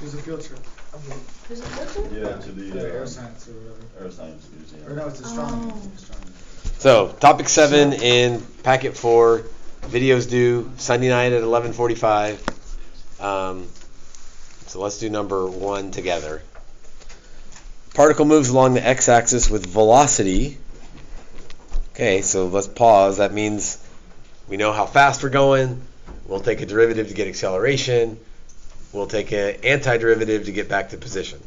There's a field trip. There's a field trip? Yeah, to the air science or whatever. Air Science Museum. Or no, it's astronomy. Oh. Astronomy. So, topic 7 in packet 4. Videos due Sunday night at 11:45. So let's do number 1 together. Particle moves along the x-axis with velocity. Okay, so let's pause. That means we know how fast we're going. We'll take a derivative to get acceleration. We'll take an antiderivative to get back to position.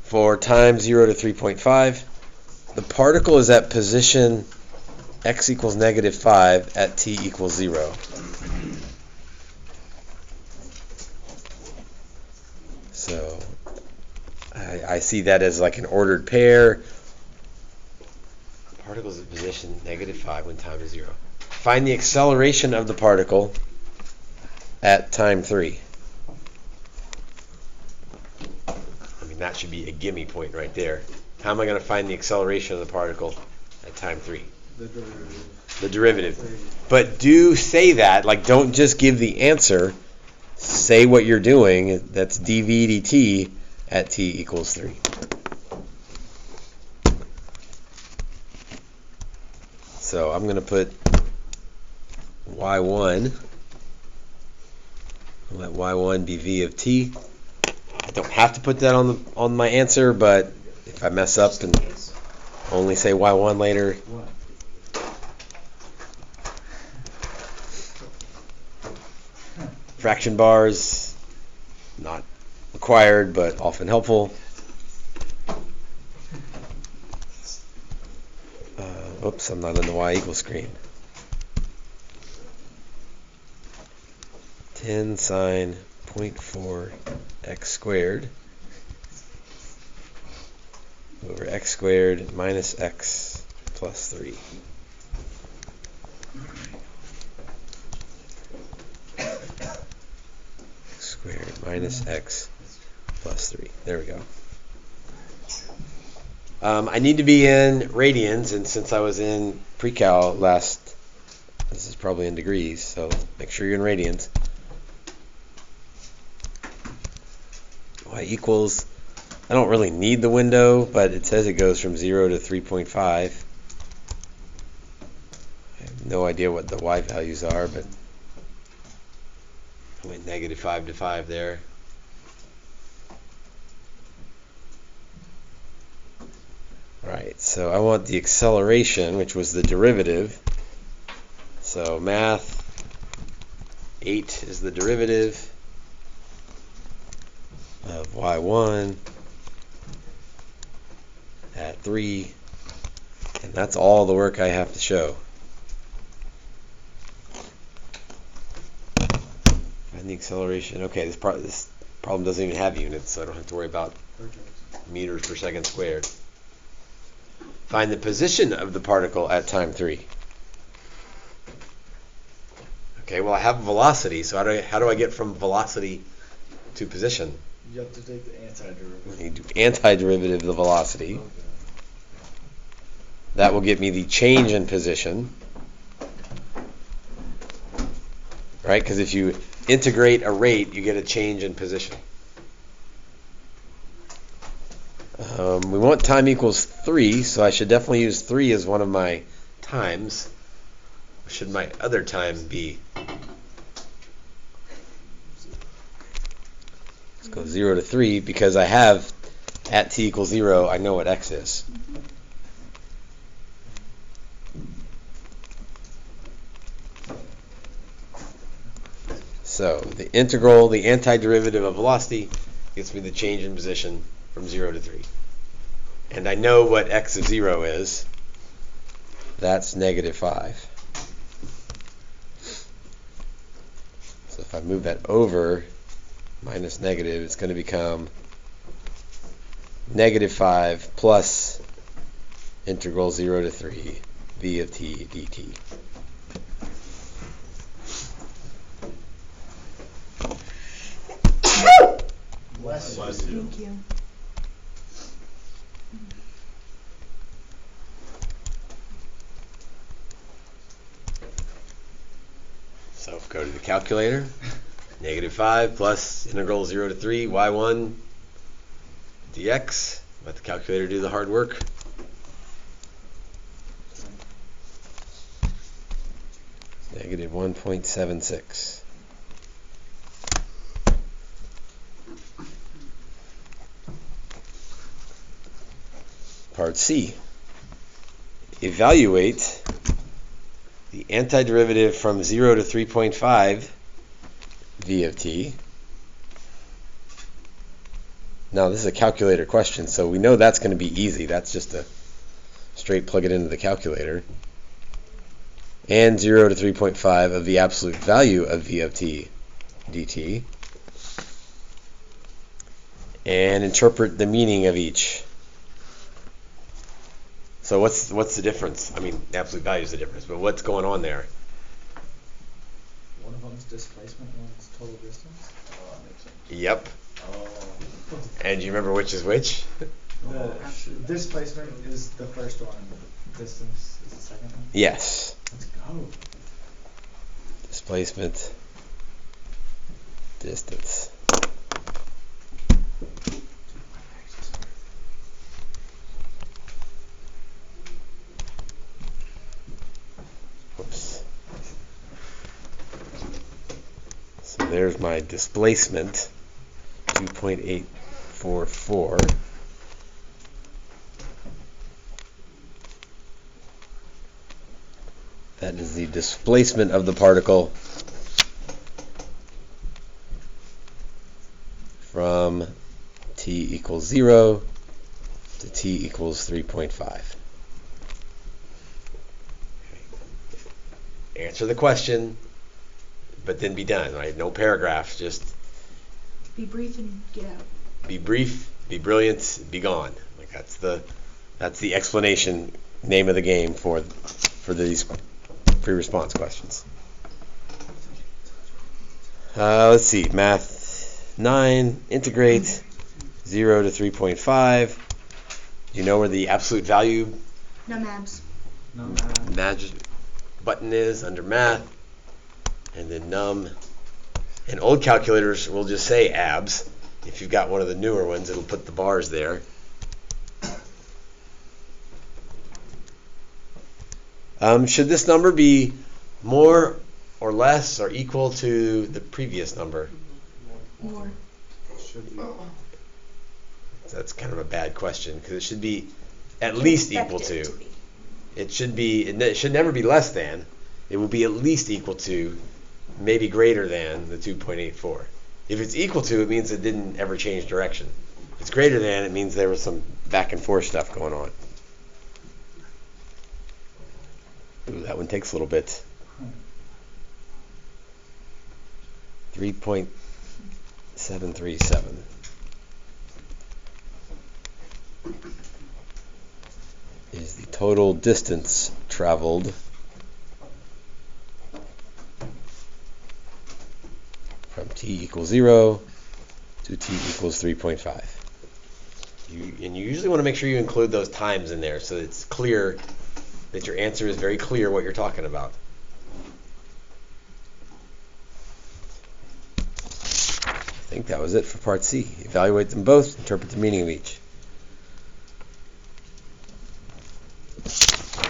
For time 0 to 3.5, the particle is at position x equals -5 at t equals 0. So I see that as like an ordered pair. Particles at position -5 when time is 0. Find the acceleration of the particle at time 3. I mean, that should be a gimme point right there. How am I going to find the acceleration of the particle at time 3? The derivative. The derivative. But do say that, like don't just give the answer. Say what you're doing. That's dv dt at t equals 3. So I'm going to put y1. Let y1 be v of t. I don't have to put that on my answer, but if I mess up and only say y1 later. Fraction bars, not required, but often helpful. Oops, I'm not on the y equals screen. 10 sine 0.4 x squared over x squared minus x plus 3. Squared minus x plus 3. There we go. I need to be in radians, and since I was in pre-cal last, this is probably in degrees, so make sure you're in radians. Y equals, I don't really need the window, but it says it goes from 0 to 3.5. I have no idea what the y values are, but I went -5 to 5 there. Right, so I want the acceleration, which was the derivative. So math, 8 is the derivative of y1 at 3, and that's all the work I have to show. Find the acceleration. Okay, this problem doesn't even have units, so I don't have to worry about meters per second squared. Find the position of the particle at time 3. Okay, well I have velocity, so how do I get from velocity to position? You have to take the antiderivative. You do antiderivative of the velocity. That will get me the change in position. Right? Because if you integrate a rate, you get a change in position. We want time equals 3, so I should definitely use 3 as one of my times. What should my other time be? Let's go 0 to 3, because I have at t equals 0, I know what x is. So the integral, the antiderivative of velocity, gets me the change in position from 0 to 3. And I know what x of 0 is. That's -5. So if I move that over, minus negative, it's going to become -5 plus integral 0 to 3 v of t dt. Bless you. Thank you. So go to the calculator. -5 plus integral 0 to 3 y1 dx. Let the calculator do the hard work. -1.76. Part C. Evaluate the antiderivative from 0 to 3.5 v of t. Now this is a calculator question, so we know that's going to be easy. That's just a straight plug it into the calculator. And 0 to 3.5 of the absolute value of v of t dt. And interpret the meaning of each. So what's the difference? I mean, the absolute value is the difference, but what's going on there? One of them's displacement, one's total distance. Oh, that makes sense. Yep. Oh. And do you remember which is which? The displacement is the first one. Distance is the second one. Yes. Let's go. Displacement, distance. Whoops. So there's my displacement, 2.844. That is the displacement of the particle from t equals 0 to t equals 3.5. Answer the question, but then be done, right? No paragraphs, just Be brief and get out. be brief, be brilliant, be gone. Like that's the explanation name of the game for these pre-response questions. Let's see, math 9, integrate 0 to 3.5. Do you know where the absolute value No mabs. No, magic button is under math, and then num. And old calculators will just say abs. If you've got one of the newer ones, it'll put the bars there. Should this number be more or less or equal to the previous number? More. should be. That's kind of a bad question because it should be at least equal to. Expect it be. It should be. It should never be less than. It will be at least equal to, maybe greater than the 2.84. If it's equal to, it means it didn't ever change direction. If it's greater than, it means there was some back and forth stuff going on. Ooh, that one takes a little bit. 3.737. Is the total distance traveled from t equals 0 to t equals 3.5. You usually want to make sure you include those times in there so it's clear that your answer is very clear what you're talking about. I think that was it for part C. Evaluate them both, interpret the meaning of each.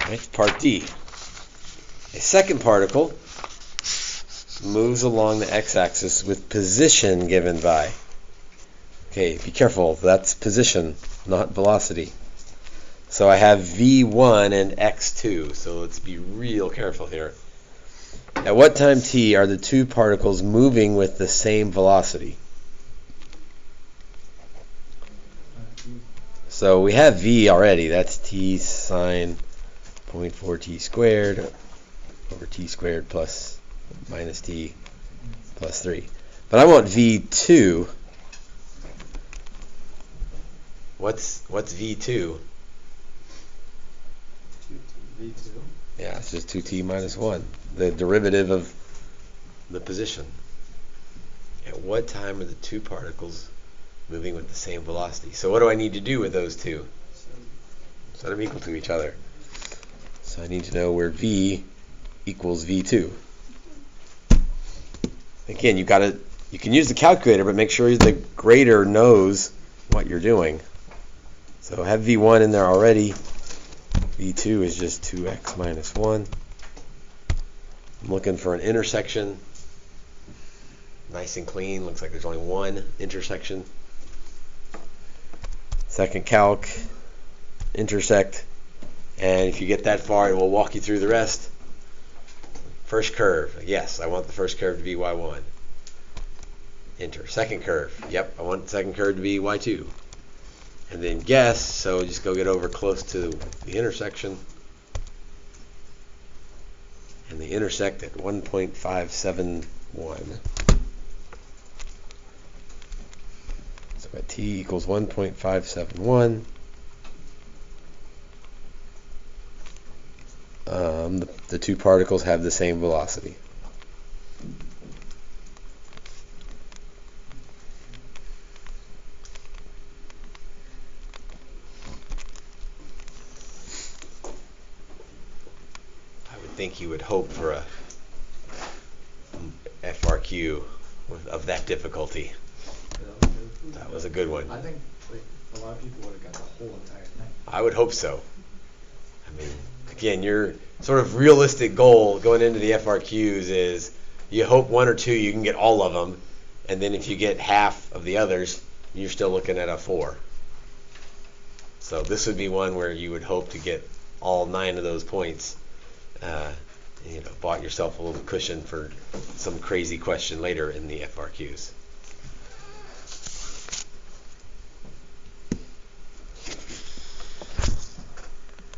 Right, part D. A second particle moves along the x-axis with position given by. Okay, be careful. That's position, not velocity. So I have v1 and x2. So let's be real careful here. At what time t are the two particles moving with the same velocity? So we have v already. That's t sine 0.4 t squared over t squared plus minus t plus 3. But I want v2. What's v2? V2. Yeah, it's just 2t minus 1. The derivative of the position. At what time are the two particles moving with the same velocity? So what do I need to do with those two? Set them equal to each other. So I need to know where v equals v2. Again, you've got to You can use the calculator, but make sure the grader knows what you're doing. So have V1 in there already. V2 is just 2x minus 1. I'm looking for an intersection. Nice and clean. Looks like there's only one intersection. Second calc, intersect. And if you get that far, it will walk you through the rest. First curve. Yes, I want the first curve to be y1. Enter. Second curve. Yep, I want the second curve to be y2. And then guess, so just go get over close to the intersection. And they intersect at 1.571. So at t equals 1.571. The two particles have the same velocity. I would think you would hope for a FRQ of that difficulty. That was a good one. I think like, a lot of people would have got the whole entire thing. I would hope so. I mean, again, your sort of realistic goal going into the FRQs is you hope one or two you can get all of them, and then if you get half of the others, you're still looking at a 4. So this would be one where you would hope to get all 9 of those points. Bought yourself a little cushion for some crazy question later in the FRQs.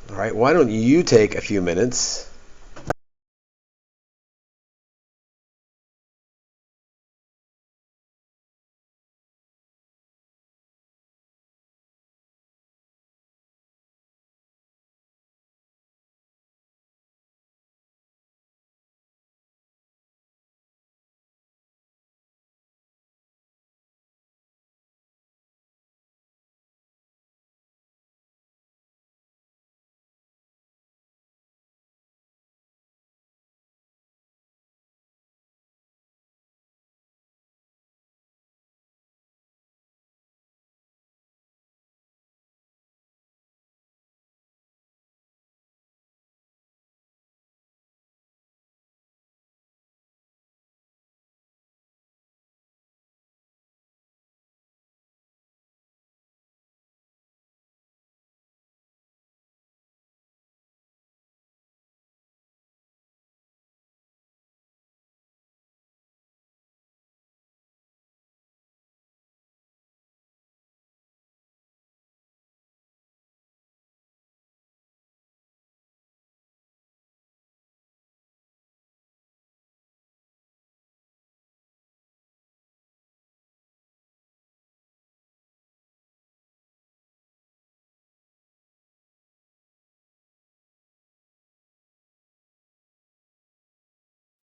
All right, why don't you take a few minutes